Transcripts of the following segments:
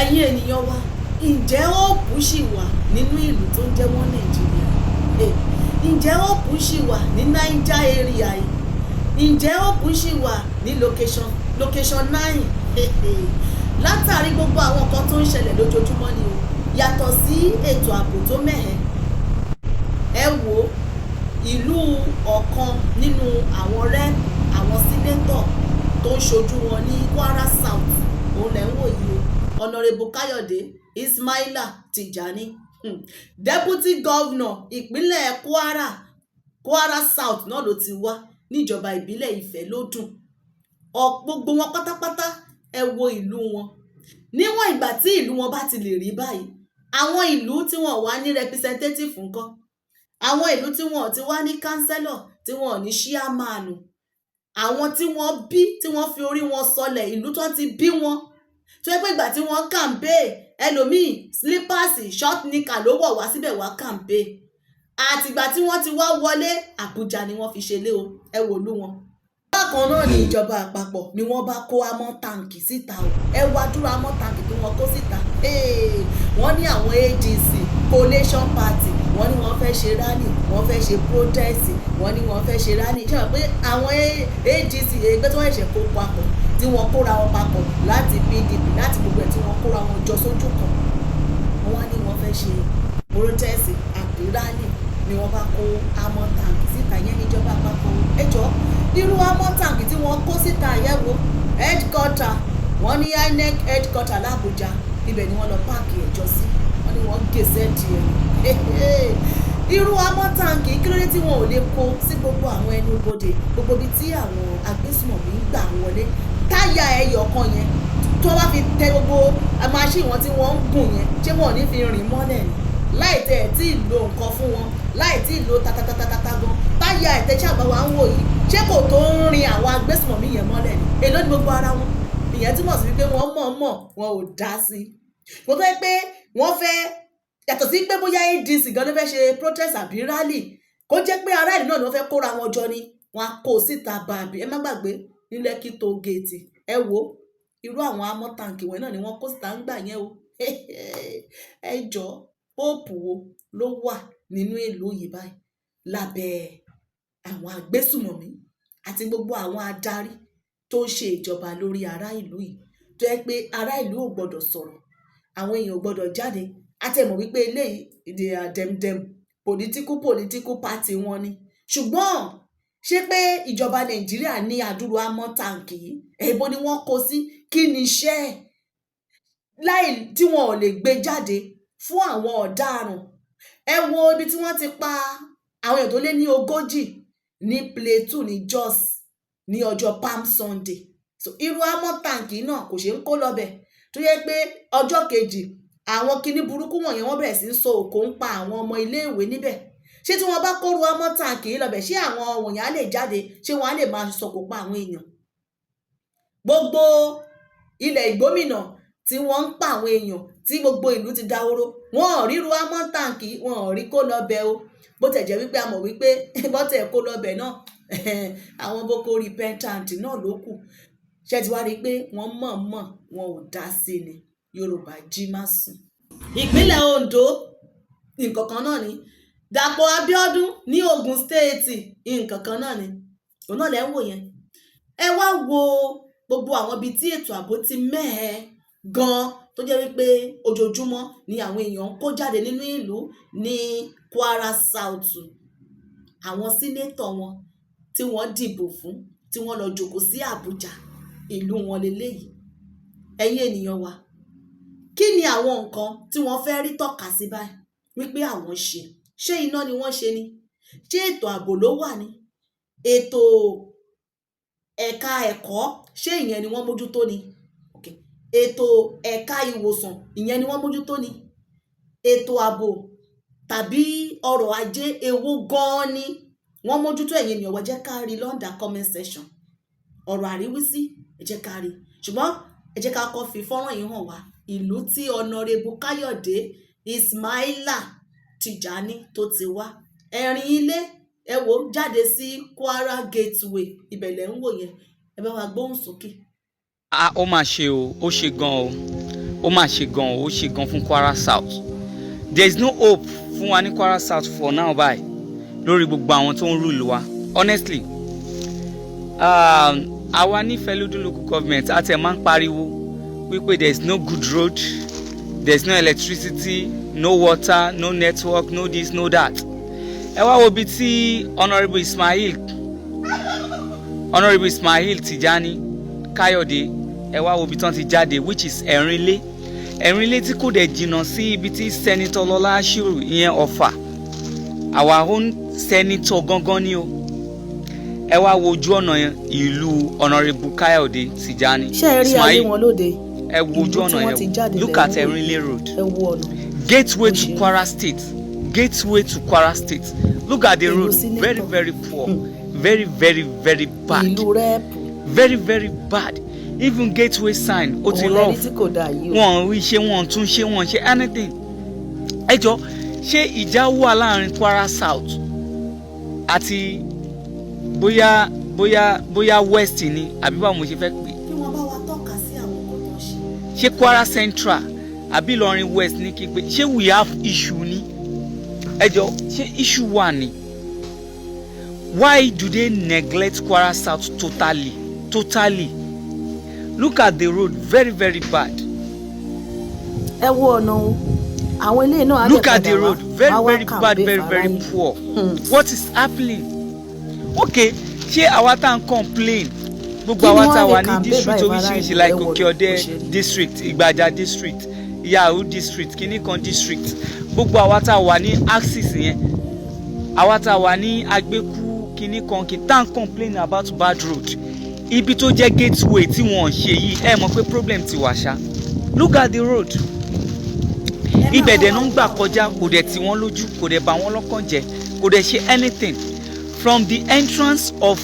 ẹ̀yin ènìyàn wa, ǹjẹ́ hope ṣì wà nínú ìlú tó ń jẹ́ wọ́n Nàìjíríà? Ǹjẹ́ hope ṣì wà ní Niger area yìí? Ǹjẹ́ hope ṣì wà ní location 9? Látàrí gbogbo àwọn nǹkan tó ń ṣẹlẹ̀ lójoojúmọ́ ni o, yàtọ̀ sí ètò ààbò tó mẹ́hẹ. Ẹ wo ìlú ọ̀kan nínú àwọn rep àwọn sínétọ̀ tó ń ṣojú wọn ní Kwara South, òun lẹ̀ ń wò yìí o, Honorable Káyọ̀dé Ismaila Tijani, deputy governor ìpínlẹ̀ Kwara South náà ló ti wá níjọba ìbílẹ̀ Ifẹ̀ lódùn. Gbogbo wọn pátápátá ẹ wo ìlú wọn. Níwọ̀n ìgbà tí ìlú wọn bá ti lè rí báyìí, àwọn ìlú tí wọn wà ní representative ńkọ́, àwọn ìlú tí wọn ti wá ní councillor, tí wọn ní chairman, àwọn tí wọ́n bí, tí wọ́n fi orí wọn sọlẹ̀, ìlú tó ti bí wọn, tó yẹ pé ìgbà tí wọ́n campaign ẹlòmíì slippers short knicker ló wọ̀ wá síbẹ̀ wá campaign, àtìgbà tí wọ́n ti wá wọlé Àbújá ni wọ́n fi ṣe lé o, ẹ wò lú wọn. Bákan náà ni ìjọba àpapọ̀ ni wọ́n bá kó amọ̀ táǹkì síta o, ẹ wá dúró amọ̀ táǹkì tí wọ́n kó síta. Wọ́n ní àwọn ADC coalition party, wọ́n ní wọ́n fẹ́ ṣe rally, wọ́n fẹ́ ṣe protest, wọ́n ní wọ́n fẹ́ ṣe rally. Ṣé wọ́n pé àwọn ADC ẹgbẹ́ tí wọ́n ṣẹ̀ kó papọ̀, tí wọ́n kóra wọn papọ̀ láti PDP, láti gbogbo ẹ̀ tí wọ́n kóra wọn jọ sójú kan, wọ́n ní wọ́n fẹ́ ṣe protest àbí rally, ni wọ́n bá kó amọ̀ táǹkì síta. Yẹn níjọba àpapọ̀ ẹjọ́ irú amọ̀ táǹkì tí wọ́n kó síta yẹ̀wò headquarter, wọ́n ní INEC headquarter l'Abuja, ibẹ̀ ni wọ́n lọ páàkì ẹjọ́ sí, wọ́n ní wọ́n gèsè díẹ̀. Irú amọ̀ táǹkì kí ló dé tí wọn ò lè kó sí gbogbo àwọn ẹnu bodè, gbogbo ibi tí àwọn agbésùmọ̀mí ń gbà wọlé? Táyà ẹyọ kan yẹn tó bá fi tẹ gbogbo machine wọn tí wọ́n ń gùn yẹn, ṣé wọn ò ní fi rìn mọ́lẹ̀ ni? Láì tẹ̀ ẹ̀ tí ì lo nǹkan fún wọn, láì tí ì lo tatatatata gan, táyà ẹ̀tẹ́ṣẹ́ àgbà wa ń wò yìí, ṣé kò tó ń rin àwọn agbésùmọ̀mí yẹn mọ́lẹ̀ ni? Èló ni gbogbo ara wọn? Ìyẹn túmọ̀ sí wípé wọ́n mọ̀ wọn ò dá sí i. Kò tó yẹ pé wọ́n fẹ́, yàtọ̀ sí pé bóyá ADC gan ló fẹ́ ṣe protest àbí rally, kó jẹ́ pé ará ìlú náà ni wọ́n fẹ́ kóra wọn jọ ni, wọn á kó síta bàbí. Ẹ má gbàgbé ní Lekki toll gate, ẹ wo irú àwọn amọ̀ táǹkì wọn náà ni wọ́n kó síta ń gbà yẹn o. Ẹ jọ hope wo ló wà nínú ìlú yìí báyìí lábẹ́ àwọn agbésùmọ̀mí àti gbogbo àwọn adarí tó ń ṣe ìjọba lórí ará ìlú yìí, tó yẹ pé ará ìlú ò gbọdọ̀ sọ̀rọ̀, àwọn èèyàn ò gbọdọ̀ jáde. Àtẹ̀mọ̀ wípé eléyìí they are dem political party wọn ni, ṣùgbọ́n ṣé pé ìjọba Nàìjíríà ní àdúró amọ̀ táǹkì yìí, èèbó ni wọ́n kó sí? Kí ni iṣẹ́ ẹ̀ láì tí wọn ò lè gbé jáde fún àwọn ọ̀daràn? Ẹ wo ibi tí wọ́n ti pa àwọn èèyàn tó lé ní 40 ní Plateau ní Jos ní ọjọ́ Palm Sunday. So irú amọ̀ táǹkì náà kò ṣe ń kó lọ́bẹ̀, tó yẹ pé ọjọ́ kejì àwọn kinní burúkú wọ̀nyẹn wọ́n bẹ̀rẹ̀ sí ń so òkò ń pa àwọn ọmọ iléèwé níbẹ̀. Ṣé tí wọ́n bá kóru amọ̀ táǹkì lọ́bẹ̀, ṣé àwọn wọ̀nyẹn á lè jáde? Ṣé wọ́n á lè máa sọ̀kò pa àwọn èèyàn? Gbogbo ilẹ̀ ìgbómìnà tí wọ́n ń pa àwọn èèyàn, tí gbogbo ìlú ti dahoro, wọn ò ríru amọ̀ táǹkì, wọn ò rí kó lọ́bẹ̀ o. Bó tẹ̀ jẹ́ wípé a mọ̀ wípé bọ́tẹ̀ kó lọ́bẹ̀ náà àwọn boko repentant náà ló kù. Ṣé ti wá rí pé wọ́n mọ̀ wọn ò dá sí ni? Yorùbá jí má sùn. Ìpínlẹ̀ Ondo nǹkan kan náà ni, Dàpọ̀ Abíọ́dún ní Ogun State nǹkan kan náà ni, òun náà lẹ́ ń wò yẹn. Ẹ wá wo gbogbo àwọn ibi tí ètò ààbò ti mẹ́hẹ gan, tó jẹ́ wípé ojoojúmọ́ ni àwọn èèyàn ń kó jáde nínú ìlú ní Kwara South. Àwọn sínétọ̀ wọn tí wọ́n dìbò fún, tí wọ́n lọ jókòó sí Àbújá, ìlú wọn leléyìí. Ẹ̀yin ènìyàn wa, kí ni àwọn nǹkan tí wọ́n fẹ́ rí tọ́ka sí báyìí wípé àwọn ṣe? Ṣé iná ni wọ́n ṣe ni? Ṣé ètò ààbò ló wà ni? Ètò ẹ̀ka ẹ̀kọ́, ṣé ìyẹn ni wọ́n mójútó ni? Ètò ẹ̀ka ìwòsàn, ìyẹn ni wọ́n mójútó ni? Ètò ààbò tàbí ọrọ̀ ajé, èwo gan-an ni wọ́n mójútó? Ẹ̀yin ènìyàn wa, jẹ́ ká rí lọ́ndà comment section. Ọ̀rọ̀ àríwísí ẹ jẹ́ ká rí, ṣùgbọ́n ẹ jẹ́ ká kọ́ fi fọ́nrán yìí hàn wá ìlú tí Honorable Káyọ̀dé Ismaila Tijani tó ti wá. Ẹ̀rin ilé ẹ wò jáde sí Kwara Gateway, ibẹ̀ lẹ̀ ń wò yẹn. Ẹ bá wa gbóhùn sókè. Ó mà ṣe o, ó ṣe gan o. ó mà ṣe gan ó ṣe gan fún Kwara South. There is no hope fún wa ní Kwara South for now báyìí lórí gbogbo àwọn tó ń rule wa honestly. Àwa ní Feludu local government àti ẹ̀ máa ń pariwo wípé there is no good road, there is no electricity, no water, no network, no this, no that. Ẹ wá wo bí tí Honourable Ismail Tijani Kayode ẹ wá wo bí tán ti jáde which is Ẹ̀rínlé tí kò dẹ̀ jìnnà sí ibi tí Senator Lọlá Ashiru ìyẹn Ọ̀fà our own senator gangan ni o. Ẹ wá wo ojú ọ̀nà ìlú Honourable Kayode Tijani Ismail ẹ wo ojú ọ̀nà yẹn look at Ẹ̀rínlé road gateway to Kwara State. Look at the road, very very poor, very very very bad, very very bad. Even gateway sign ó ti rough, wọn rí ṣe wọn tún ṣe wọn ṣe anything. Ẹ jọ ṣé ìjà wà láàrin Kwara South àti bóyá west ni àbí báwo mo ṣe fẹ́ pè. Kí wọ́n bá wa tọ́ka sí àwọn ọkọ̀ tó ṣe. Ṣé Kwara Central àbí Ìlọrin West ní kí n pè ṣé we have issue ni. Ẹ jọ ṣé issue wà ni. Why do they neglect Kwara South totally? Look at the road, very very bad. Ẹ wo ọ̀nà o. Àwọn ilé náà look at the road, very very bad, very very poor. What is happening? Okay, ṣé àwa tá ń complain gbogbo àwa tá wà ní district oríṣiríṣi like Òkè-Ọdẹ district, Ìgbàjà district, Yahoo district, kìnnìkan district, gbogbo àwa tá wà ní axis yẹn, àwa tá wà ní Agbékú kìnnìkan kì tá ń complain about bad road. Ibi tó jẹ́ gateway tí wọ́n ṣe yìí ẹ mọ̀ pé problem ti wà ṣá. Look at the road. Ibẹ̀ dẹ̀ náà ń gbà kọjá kò dẹ̀ tí wọ́n lójú kò dẹ̀ bà wọ́n lọ́kàn jẹ́ kò dẹ̀ ṣe anything from the entrance of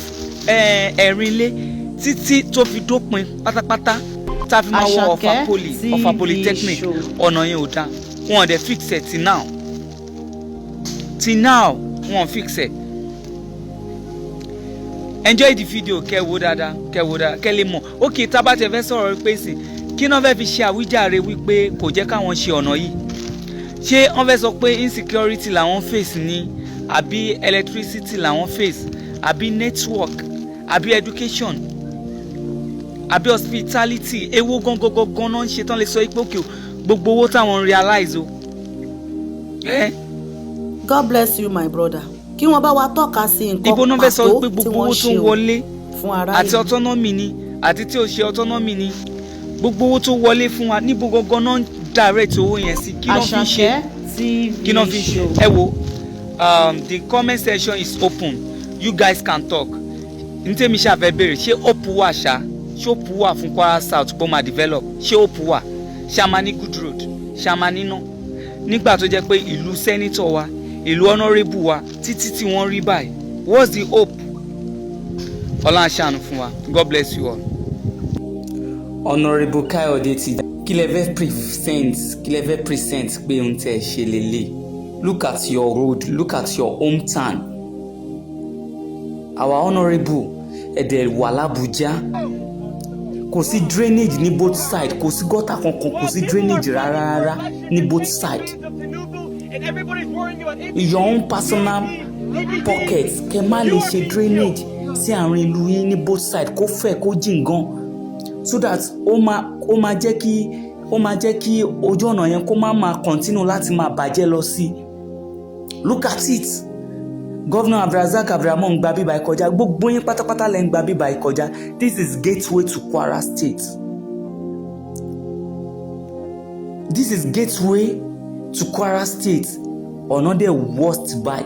Ẹ̀rínlé títí tó fi dópin pátápátá tá a fi máa wọ Ọ̀fà Polytechnic ọ̀nà yẹn ò dá wọn dẹ̀ fix ẹ̀ till now wọn fix ẹ̀. Enjoy the video kẹ́wò dáadáa kẹ́ lè mọ̀ okay tá bá tẹ fẹ́ sọ̀rọ̀ pé sí kí náà fẹ́ fi ṣe àwíjàre wípé kò jẹ́ káwọn ṣe ọ̀nà yìí. Ṣé wọ́n fẹ́ sọ pé insecurity làwọn face ni àbí electricity làwọn face àbí network àbí education àbí hospitality èwo gangan náà ń ṣe tán lè sọ pé òkè gbogbo owó táwọn realize o. God bless you my brother. Kí wọ́n bá wa tọ́ka sí nǹkan ibo náà fẹ́ sọ pé pàtó tí gbogbo owó wọ́n tó ṣe wọlé fún ara àti autonomy ni àti tí ò ṣe autonomy ni gbogbo owó tó wọlé fún wa níbo gangan náà direct owó yẹn sí kí náà fi ṣe kí náà fi ṣe. Ẹ wo the comment section is open, you guys can talk. Ní tèmi ṣàfẹ́ béèrè ṣé hope wà ṣá ṣé hope wà fún Kwara South bó máa develop ṣé hope wà ṣá máa ní good road ṣá máa níná nígbà tó jẹ́ pé ìlú senator wa ìlú honourable wa títí tí wọ́n rí báyìí. What's the hope? Ọlọ́run ṣàánú fún wa. God bless you all. Honourable Kayode Tijani kí lẹ fẹ́ present pé ohun tẹ́ ṣe lélẹ̀. Look at your road, look at your hometown. Our honourable ẹ̀dẹ̀ wà l'Abuja kò sí drainage ní both side kò sí gọ́tà kankan kò sí drainage rárá ní both side. Your own personal pocket kẹ má lè ṣe drainage sí àárín ìlú yín ní both side kó fẹ̀ kó jìn gan so that ó máa jẹ́ kí ojú ọ̀nà yẹn kó má máa continue láti máa bàjẹ́ lọ sí. Look at it. Governor Abdulrasaq Abdulrahman gba bíbá ìkọjá gbogbo yín pátápátá lẹ́ ń gba bíbá ìkọjá. This is gateway to Kwara State. This is gateway to Kwara State. Ọ̀nà dẹ̀ worst by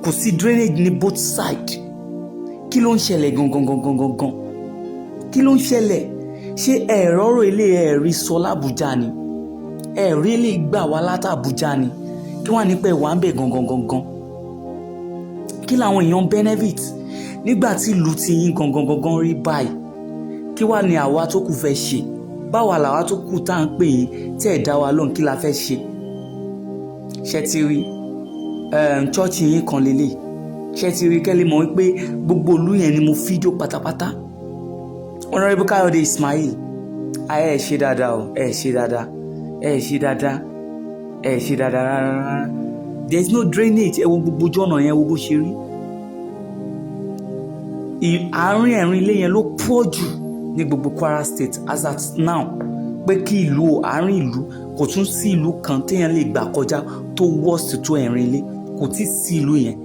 kò sí drainage ní both side. Kí ló ń ṣẹlẹ̀ gangan? Kí ló ń ṣẹlẹ̀? Ṣé ẹ̀rọ ilé ẹ̀rí sọ l'Abuja ni? Ẹ̀rí lè gbà wá láti Abuja ni? Kí wọ́n á ní pé wà ń bẹ̀ gangan? Kí làwọn èèyàn benefit nígbà tí ìlú ti yín gangan rí báyìí? Kí wá ní àwa tó kù fẹ́ ṣe? Báwa làwa tó kù tá à ń pè yín tí ẹ̀ dá wa lóhùn kí la fẹ́ ṣe? Ṣé ti rí chọ́ọ̀chì yín kan lélẹ̀? Ṣé ti rí kẹ́lẹ́ mọ̀ wípé gbogbo ìlú yẹn ni mo fídíò pátápátá? Honourable Kayode Ismail ẹ ṣe dáadáa o ẹ ṣe dáadáa ẹ ṣe dáadáa rárá. There is no drainage. Ẹ wo gbogbo ojú ọ̀nà yẹn wo bó ṣe rí. Àárín ẹ̀rin ilé yẹn ló pọ̀ jù ní gbogbo Kwara State as at now, pé kí ìlú àárín ìlú kò tún sí ìlú kan téèyàn lè gbà kọjá tó worst tó ẹ̀rin ilé, kò tí sí ìlú yẹn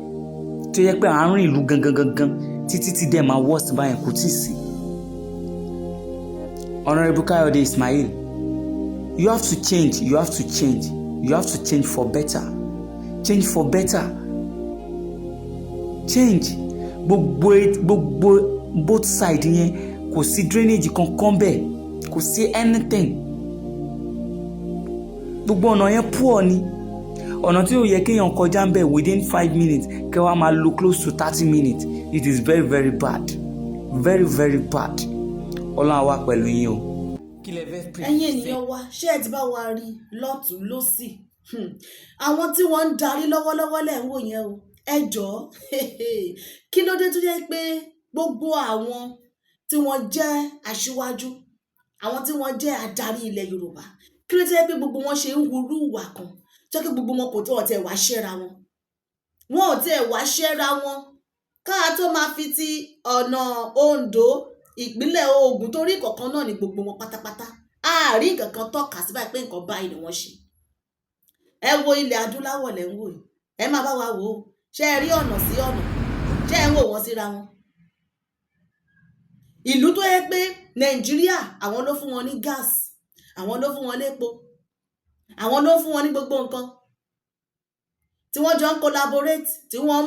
tó yẹ pé àárín ìlú gangan títí tí dẹ̀ máa worst báyẹn kò tí sí. Honourable Kayode Ismail, you have to change for better. Change gbogbo both side yẹn kò sí drainage kankan bẹ́ẹ̀, kò sí anything. Gbogbo ọ̀nà yẹn poor ni, ọ̀nà tí ó yẹ kéèyàn kọjá ń bẹ̀ within 5 minutes kẹ́ wá máa lo close to 30 minutes. It is very very bad, very bad. Ọlọ́run á wà pẹ̀lú yín o. Ẹ̀yin ènìyàn wa, ṣé ẹ ti bá wa rí lọ́tùn lósì? Àwọn tí wọ́n ń darí lọ́wọ́lọ́wọ́ lẹ́ ń wò yẹn o. Ẹ jọ̀ọ́ kí ló dé tó jẹ́ pé gbogbo àwọn tí wọ́n jẹ́ aṣíwájú, àwọn tí wọ́n jẹ́ adarí ilẹ̀ Yorùbá, kí ló jẹ́ pé gbogbo wọn ṣe ń hurú ìwà kan jẹ́ kí gbogbo wọn kò tó ọ̀tẹ̀ wá ṣẹ́ra wọn. Wọn ò tẹ̀ wá ṣẹ́ra wọn káà tó máa fi ti ọ̀nà Oǹdó ìpínlẹ̀ Ògùn torí kọ̀ọ̀kan náà ni gbogbo wọn pátápátá. Àárín nǹkan kan tọ́ka sí báyìí pé nǹkan báyìí ni wọ́n ṣe. Ẹ wo ilẹ̀ adúláwọ̀ lẹ́ ń wò yìí, ẹ máa bá wa wò ó. Ṣé ẹ rí ọ̀nà sí ọ̀nà? Ṣé ẹ ń wò wọ́n síra wọn? Ìlú tó yẹ pé Nàìjíríà àwọn ló fún wọn ní gáàsì, àwọn ló fún wọn lépo, àwọn ló fún wọn ní gbogbo nǹkan, tí wọ́n jọ ń collaborate, tí wọ́n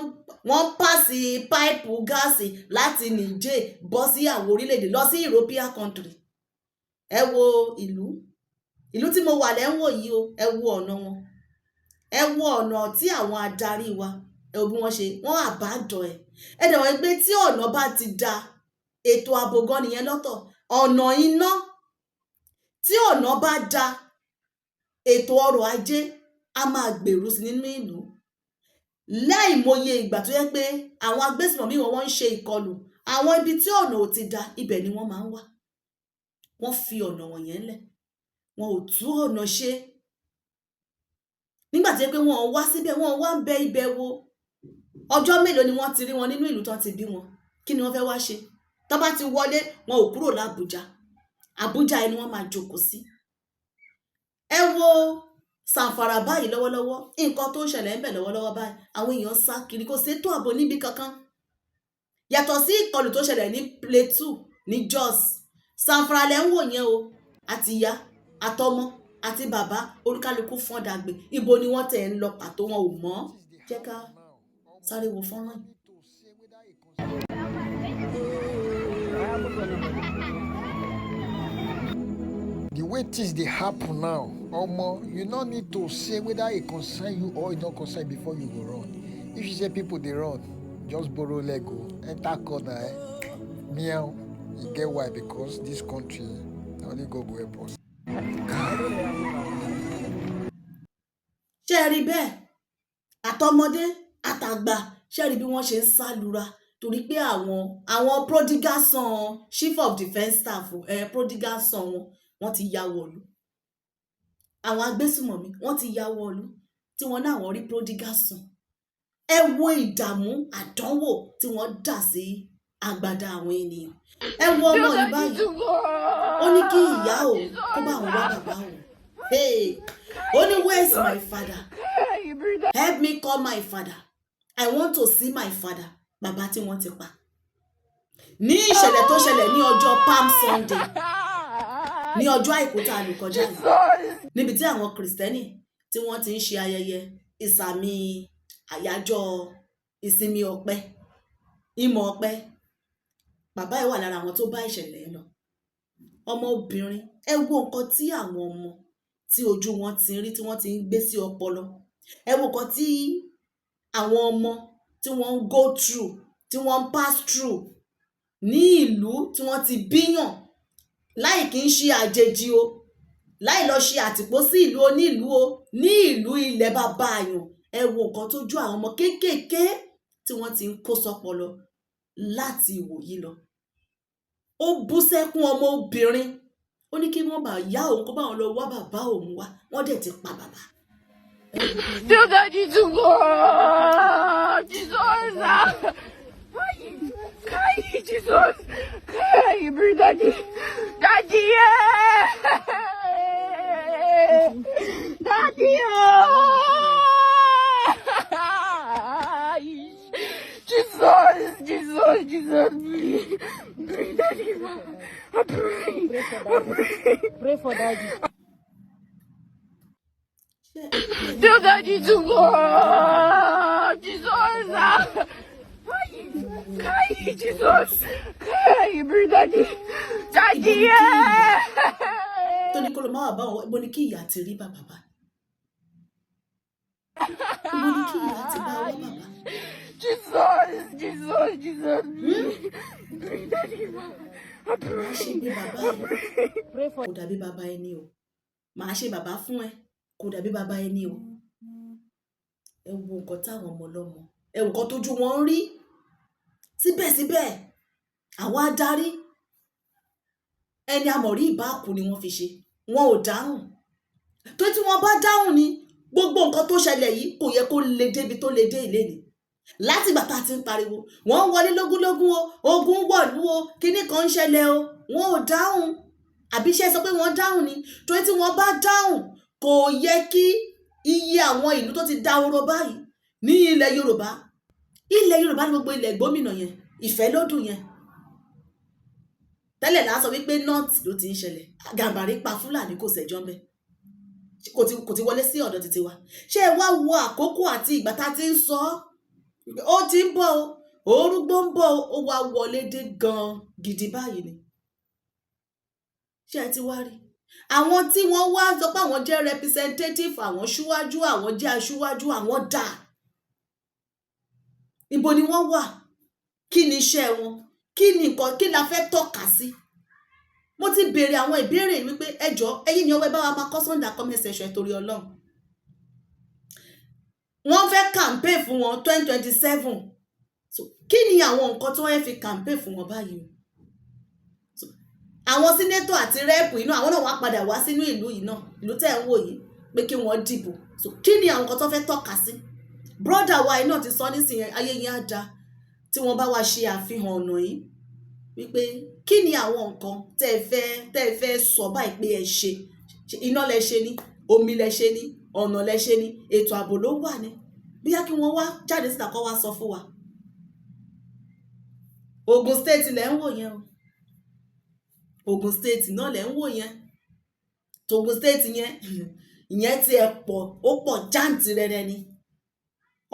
pàṣẹ páìpù gáàsì láti Niger bọ́ sí àwọn orílẹ̀-èdè lọ sí European country. Ẹ wo ìlú tí mo wà lẹ́ ń wò yìí o. Ẹ wo ọ̀nà wọn, ẹ wo ọ̀nà tí àwọn adarí wa ẹ wo bí wọ́n ṣe wọ́n àbájọ ẹ̀. Ẹ dẹ̀ wọ́n pé tí ọ̀nà bá ti da, ètò ààbò gan nìyẹn lọ́tọ̀. Ọ̀nà iná, tí ọ̀nà bá da, ètò ọrọ̀ ajé a máa gbèrú sí nínú ìlú. Láìmọye ìgbà tó yẹ pé àwọn agbésùnmọ̀mí wọn ń ṣe ìkọlù, àwọn ibi tí ọ̀nà ò ti da ibẹ̀ ni wọ́n máa ń wà. Wọ́n fi ọ̀nà wọ̀nyẹn lẹ̀, wọn ò tú ọ̀nà ṣe. Nígbà tí pé wọn wá síbẹ̀, wọn wá ń bẹ ibẹ̀ wo. Ọjọ́ mélòó ni wọ́n ti rí wọn nínú ìlú tán ti bí wọn? Kí ni wọ́n fẹ́ wá ṣe? Tó bá ti wọlé, wọn ò kúrò l'Àbújá. Àbújá ẹni wọ́n máa jókòó sí. Ẹ wo Sàǹfàrà báyìí lọ́wọ́lọ́wọ́, nǹkan tó ń ṣẹlẹ̀ ń bẹ̀ lọ́wọ́lọ́wọ́ báyìí, àwọn èèyàn sá kiri, kò sí ètò ààbò níbi kankan. Yàtọ̀ sí ìkọlù tó ṣẹlẹ̀ ní Plateau, ní Jos. Sàǹfàrà lẹ́ ń wò yẹn o, àti ìyá, àtọmọ, àti bàbá, oríkálukú fọ́n dàgbé. Ibo ni wọ́n tẹ̀ ń lọ pàtó wọn ò mọ̀. Jẹ́ ká sáré wo fọ́nrán yìí. The way things dey happen now, omo, you no need to say whether e concern you or e no concern before you go run. If you say people dey run, just borrow leg o, enter corner, meow. You get why? Because this country, na only God go help us. Ṣé ẹ rí bẹ́ẹ̀? Àtọmọdé àtàgbà, ṣé ẹ rí bí wọ́n ṣe ń sá lura torí pé àwọn prodigal son chief of defence staff prodigal son wọ́n ti ya wọ̀lú. Àwọn agbésùmọ̀mí wọ́n ti ya wọ̀lú tí wọ́n náà wọ́n rí prodigal son. Ẹ wo ìdààmú àdánwò tí wọ́n dà sí àgbàdá àwọn ènìyàn. Ẹ wo ọmọ yìí báyìí, ó ní kí ìyá òun kó bá òun wá bàbá òun. Ó ní where is my father? Help me call my father. I want to see my father. Bàbá tí wọ́n ti pa. Ní ìṣẹ̀lẹ̀ tó ṣẹlẹ̀ ní ọjọ́ Palm Sunday, ní ọjọ́ àìkú tá a lò kọjá yìí, níbi tí àwọn Kìrìsìtẹ́nì tí wọ́n ti ń ṣe ayẹyẹ ìsàmì àyájọ́ ìsinmi ọ̀pẹ, ìmọ̀ ọ̀pẹ. Bàbá ẹ̀ wà lára àwọn tó bá ìṣẹ̀lẹ̀ lọ. Ọmọbìnrin, ẹ wo nǹkan tí àwọn ọmọ tí ojú wọn ti rí, tí wọ́n ti ń gbé sí ọpọlọ. Ẹ wo nǹkan tí àwọn ọmọ tí wọ́n ń go through, tí wọ́n ń pass through ní ìlú tí wọ́n ti bíyàn, láì kí ń ṣe àjèjì o, láì lọ ṣe àtìpó sí ìlú onílùú o, ní ìlú ilẹ̀ bàbá àyàn. Ẹ wo nǹkan tó ju àwọn ọmọ kéékèèké tí wọ́n ti ń kó sọpọlọ láti ìwòyí lọ. Ó bú sẹ́kún ọmọ obìnrin, ó ní kí wọ́n bá yá òun kó bá wọn lọ wá bàbá òun wá, wọ́n dẹ̀ ti pa bàbá. Still daddy to go. Jesus. Kai, Jesus. Kai, bring daddy. Daddy, yeah. Daddy, Jesus, bring daddy. I pray for daddy. Still daddy to go. Jesus. Kai, Jesus. Kai, bring daddy. Daddy, yeah. tó ní kó lọ máa wà bá wọn, ibo ni kí ìyá ti rí bàbá bá, ibo ni kí ìyá ti bá wá bàbá. Jesus. Bring daddy. Màá ṣe bí bàbá ẹ kò dàbí bàbá ẹni o, màá ṣe bàbá fún ẹ kò dàbí bàbá ẹni o. Ẹ wo nǹkan táwọn ọmọ ọlọ́mọ, ẹ wo nǹkan tójú wọn ń rí. Síbẹ̀síbẹ̀ àwọn adarí ẹni àmọ̀rí ìbáàkú ni wọ́n fi ṣe, wọn ò dáhùn. tó tí wọ́n bá dáhùn ni gbogbo nǹkan tó ṣẹlẹ̀ yìí kò yẹ kó le débi tó le dé ilé ni. Láti ìgbà tá a ti ń pariwo wọ́n ń wọlé lógúnlógún o, ogun wọ̀lú o, kinní kan ń ṣẹlẹ̀ o, wọn ò dáhùn. Àbí iṣẹ́ sọ pé wọ́n dáhùn ni. tó tí wọ́n bá dáhùn kò yẹ kí iye àwọn ìlú tó ti dahoro báyìí ní ilẹ̀ Yorùbá ní gbogbo ilẹ̀ gómìnà yẹn, ìfẹ́ lódùn yẹn. Tẹ́lẹ̀ la sọ wípé north ló ti ń ṣẹlẹ̀, Gàmbàrí pa Fúlàní kò ṣẹjọ́ mbẹ́, kò ti wọlé sí ọ̀dọ̀ títí wa. Ṣé ẹ wá wo àkókò àti ìgbà tá a ti ń sọ ó ti ń bọ̀ o, orúgbó ń bọ̀ o, ó wá wọlé dé gan gidi báyìí ni. Ṣé ẹ ti wá rí àwọn tí wọ́n wá sọ pé àwọn jẹ́ representative, àwọn ṣíwájú, àwọn jẹ́ aṣíwájú, àwọn dà, ibo ni wọ́n wà? Kí ni iṣẹ́ wọn? Kí ni nǹkan, kí la fẹ́ tọ́ka sí? Mo ti béèrè àwọn ìbéèrè wípé ẹjọ́ ẹ̀yin ni ọwọ́ bá wa máa kọ́ sọ́ndà comment section torí Ọlọ́run. Wọ́n fẹ́ campaign fún wọn 2027. So kí ni àwọn nǹkan tí wọ́n fi campaign fún wọn báyìí? So àwọn sínétọ̀ àti rẹ́ẹ̀pù iná àwọn náà wá padà wá sínú ìlú yìí náà, ìlú tẹ́ ń wò yìí, pé kí wọ́n dìbò. So kí ni àwọn nǹkan tó fẹ́ tọ́ka sí? Brọ́dà wa iná ti sọ nísìnyí, ayé yẹn á da tí wọ́n bá wá ṣe àfihàn ọ̀nà yìí wípé kí ni àwọn nǹkan tẹ́ ẹ fẹ́ sọ báyìí pé ẹ ṣe. Iná lẹ ṣe ni, omi lẹ ṣe ni, ọ̀nà lẹ ṣe ni, ètò ààbò ló wà ní. Bóyá kí wọ́n wá jáde síta kó wá sọ fún wa. Ogun State lẹ ń wò yẹn o, Ogun State náà lẹ ń wò yẹn. Ogun State yẹn ìyẹn ti ẹ̀ pọ̀, ó pọ̀ jàǹtìrẹrẹ ni.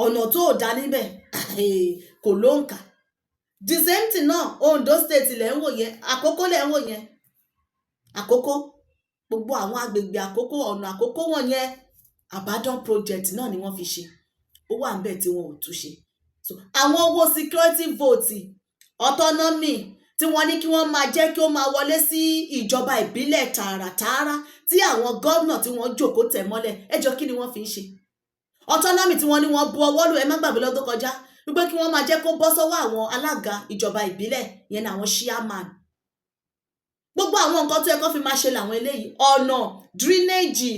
Ọ̀nà tó dá níbẹ̀ kò lóǹkà. The same thing náà Ondo State lẹ ń wò yẹn, Àkókó lẹ ń wò yẹn. Àkókó, gbogbo àwọn agbègbè Àkókó, ọ̀nà Àkókó wọn yẹn Àbádán project náà ni wọ́n fi ṣe, ó wà níbẹ̀ tí wọn ò tún ṣe. So àwọn owó security vote autonomy tí wọ́n ní kí wọ́n máa jẹ́ kí ó máa wọlé sí ìjọba ìbílẹ̀ tààràtààrà tí àwọn gómìnà tí wọ́n jókòó tẹ̀ mọ́lẹ̀, ẹjọ́ kí ni wọ́n fi ń ṣe? Autonomy tí wọ́n ní wọ́n bu ọwọ́ lù, ẹ má gbàgbé lọ́dún kọjá wípé kí wọ́n máa jẹ́ kó bọ́ sọ́wọ́ àwọn alága ìjọba ìbílẹ̀ yẹn ní àwọn chairman. Gbogbo àwọn nǹkan tó yẹ kó fi máa ṣe làwọn eléyìí. Ọ̀nà drainage,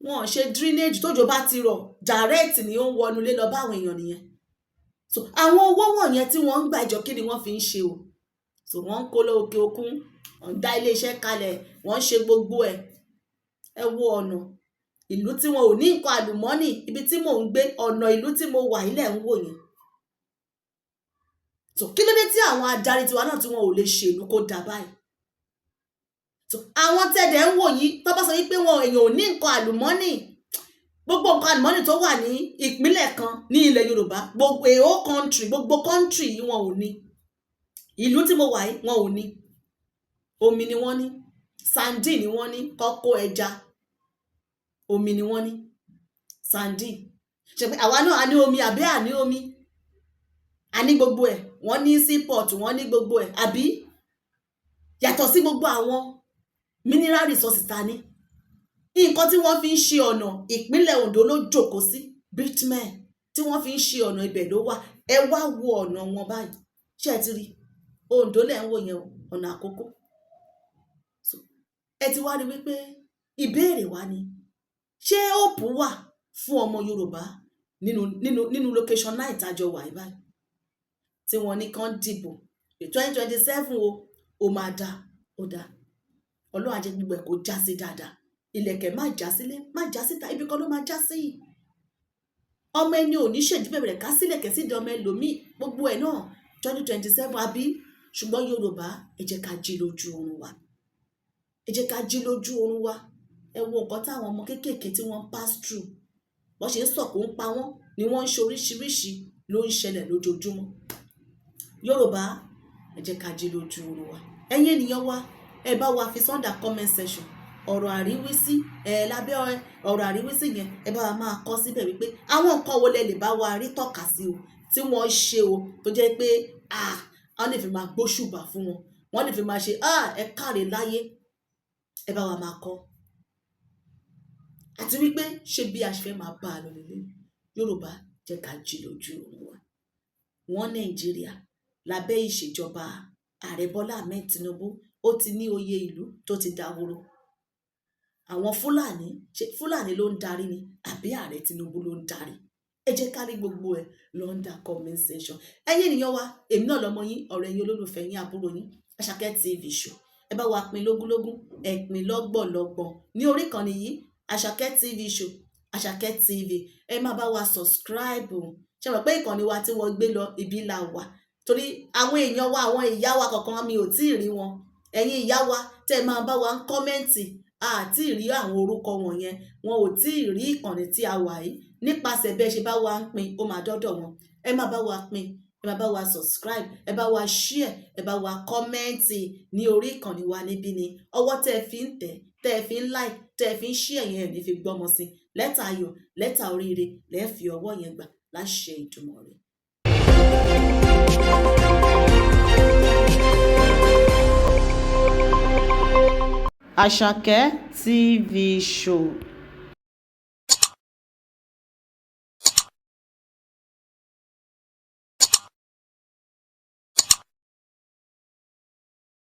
wọn ṣe drainage, tójò bá ti rọ̀ direct ni ó ń wọnú lé lọ bá àwọn èèyàn nìyẹn. So àwọn owó wọ̀nyẹn tí wọ́n ń gbà ìjọ kí ni wọ́n fi ń ṣe o? So wọ́n ń kó lọ òkè òkun, wọ́n ń dá iléeṣẹ́ kalẹ̀, wọ́n ń ṣe gbogbo ẹ̀. Ẹ wo ọ̀nà ìlú tí wọn ò ní nǹkan àlùmọ́nì, ibi tí mò ń gbé, ọ̀nà ìlú tí mo wà ilẹ̀ ń wò yẹn. So kí ló dé tí àwọn adarí tiwa náà tí wọn ò lè ṣèlú kó dà báyìí? So àwọn tẹ̀dẹ̀ ń wò yìí tó bá sọ wípé wọn èèyàn ò ní nǹkan àlùmọ́nì, gbogbo nǹkan àlùmọ́nì tó wà ní ìpínlẹ̀ kan ní ilẹ̀ Yorùbá, gbogbo èèó country, gbogbo country yìí wọn ò ní. Ìlú tí mo wà yìí wọn ò ní. Omi ni wọ́n ní, sandí ni wọ́n ní, kọ́kọ́ ẹja, omi ni wọ́n ní, sandí. Ṣé pé àwa náà a ní omi àbí à ní omi? A ní gbogbo ẹ̀, wọ́n ní seaport, wọ́n ní gbogbo ẹ̀, àbí? Yàtọ̀ sí gbogbo àwọn mineral resources ta ní. Nǹkan tí wọ́n fi ń ṣe ọ̀nà ìpínlẹ̀ Ondo ló jókòó sí, bitumen tí wọ́n fi ń ṣe ọ̀nà ibẹ̀ ló wà. Ẹ wá wo ọ̀nà wọn báyìí. Ṣé ẹ ti rí? Ondo lẹ̀ ń wò yẹn, ọ̀nà Àkókó. So ẹ ti wá rí wípé ìbéèrè wa ni ṣé hope wà fún ọmọ Yorùbá nínú location 9 tájọ wà báyìí tí wọ́n ní kàn dìbò 2027 ó máa dá ó dá Ọlọ́run á jẹ́ gbogbo ẹ̀ kó já sí dáadáa ilẹ̀kẹ̀ má já sílé má já síta ibi kan ló máa já sí ọmọ ẹni ò ní ṣèdí bẹ̀rẹ̀ ká sílẹ̀kẹ̀ sí di ọmọ ẹlòmíì gbogbo ẹ̀ náà 2027 àbí ṣùgbọ́n Yorùbá ẹ jẹ́ ká jí lójú oorun wa ẹ jẹ́ ká jí lójú oorun wa ẹ wo nǹkan táwọn ọmọ kéékèèké tí wọ́n pass through wọ́n ṣe ń sọ̀kò ń pa wọ́n ni wọ́n ń ṣe oríṣiríṣi ló ń ṣẹlẹ̀ lójoojúmọ́ Yorùbá ẹ jẹ́ ká jí lójú oorun wa ẹ̀yin ènìyàn wa ẹ bá wa fi under comment section ọ̀rọ̀ àríwísí lábẹ́ ọ̀rọ̀ àríwísí yẹn ẹ bá wa máa kọ síbẹ̀ wípé àwọn nǹkan wo lẹ lè bá wa rí tọ́ka sí o tí wọ́n ṣe o tó jẹ́ pé wọ́n lè fi máa gbóṣùbà fún wọn wọ́n lè fi máa ṣe ẹ káre láyé ẹ bá wa máa kọ àti wípé ṣé bí a ṣe fẹ́ máa bá a lọ lélẹ̀ Yorùbá jẹ́ ká jí lójú oorun wa wọ́n Nàìjíríà lábẹ́ ìṣèjọba ààrẹ Bọ́lá Ahmed Tinubu ó ti ní oyè ìlú tó ti dáwóró àwọn Fúlàní ló ń darí ni àbí ààrẹ Tinubu ló ń darí ẹ jẹ́ ká rí gbogbo ẹ̀ lọ́ndà comment section ẹ̀yin ènìyàn wa èmi náà lọ́mọ yín ọ̀rẹ́ yín olólùfẹ́ yín àbúrò yín Àṣàkẹ́ TV show ẹ bá wa pín lógúnlógún ẹ pín lọ́gbọ̀nlọ́gbọ̀n ní orí ìkànnì yìí Àṣàkẹ́ TV show Àṣàkẹ́ TV ẹ máa bá wa subscribe ṣe mọ̀ pé ìkànnì wa tí wọ́n gbé lọ ibi là wà torí àwọn èèyàn wa àwọn ìyá wa kọ̀ọ̀kan mi ò tí ì rí wọn ẹ̀yin ìyá wa tẹ́ máa bá wa ń kọ́mẹ́ǹtì àti rí àwọn orúkọ wọ̀nyẹn wọn ò tí ì rí ìkànnì tí a wà yìí nípasẹ̀ bẹ́ẹ̀ ṣe bá wa ń pín ó máa dọ́dọ̀ wọn ẹ máa bá wa pín ẹ máa bá wa subscribe ẹ bá wa share ẹ bá wa kọ́mẹ́ǹtì ní orí ìkànnì wa níbí ni ọwọ́ tẹ́ ẹ fi ń tẹ̀ tẹ́ ẹ fi ń like tẹ́ ẹ fi ń share yẹn ní fi gbọ́mọ sí lẹ́tà ayọ̀ lẹ́tà oríire lẹ́ẹ̀ fi ọwọ́ yẹn gbà láṣẹ Ìdùmarè. Àṣàkẹ́ TV show.